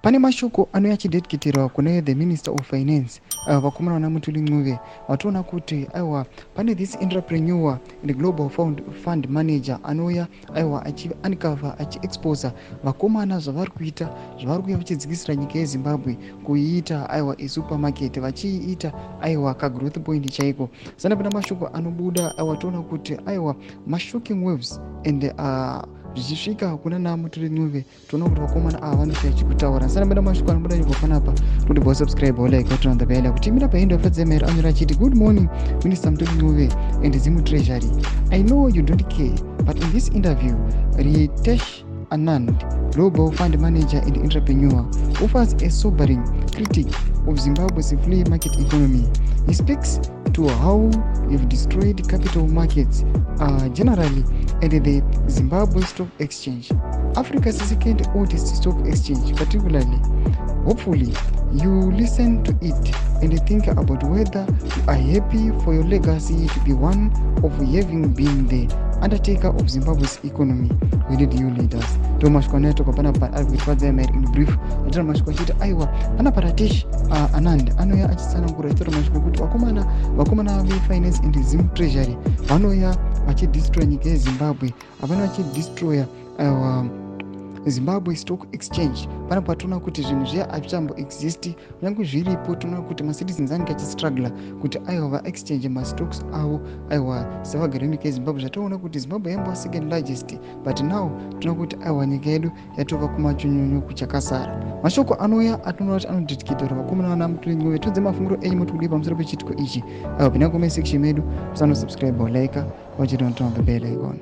Pane mashoko anouya achidediketerwa kune the Minister of Finance vakomana vana Mthuli Ncube vatoona kuti aiwa pane this entrepreneur and global fund manager anouya aiwa achiuncover achiexposa vakomana zvavari kuita zvavari kuuya vachidzikisira nyika yeZimbabwe kuiita aiwa esupermarket vachiita aiwa kagrowth point chaiko. Sana pana mashoko anobuda aiwa toona kuti aiwa mashocking waves and zvichisvika kuna naMthuli Ncube toona kuti vakomana ava vanoshaya chekutaura. Sana pana mashoko anobuda nyika panapa kuti bo subscribe or like button on the bell kuti mira paendo afadzemera anyora chiti good morning Minister Mthuli Ncube and Zim Treasury. I know you don't care, but in this interview Ritesh Anand, global fund manager and entrepreneur, offers a sobering critique of Zimbabwe's free market economy. He speaks to how you've destroyed capital markets generally and the Zimbabwe Stock Exchange, Africa's second oldest stock exchange particularly. Hopefully, you listen to it and think about whether you are happy for your legacy to be one of having been the undertaker of Zimbabwe's economy. We need you leaders. Tomash Koneto Kapana Advocate in brief. Tomash Kochita Aiwa, Anaparatish Anand, Anoya Achisana Kuretoro Mashkutu, Wakumana Finance in the Zim Treasury, Vanoya, Wachi destroy Nike Zimbabwe, Abanachi destroyer Zimbabwe Stock Exchange. Pana patona kuti zvinhu zviya azvichambo exist nyange zviripo tona kuti macitizens anenge achistruggle kuti aiwa exchange mastocks avo aiwa savagara nyika yeZimbabwe zvataona kuti Zimbabwe yamba second largest but now tona kuti aiwa nyika yedu yatova kumachonyonyo kuchakasara. Mashoko anoya atinoona kuti anodediketerwa vakomana vana Mthuli Ncube. Todze mafunguro enyu mutudi pamusoro pechitiko ichi. Aiwa pina comment section medu musano subscribe or like wachita on the bell icon.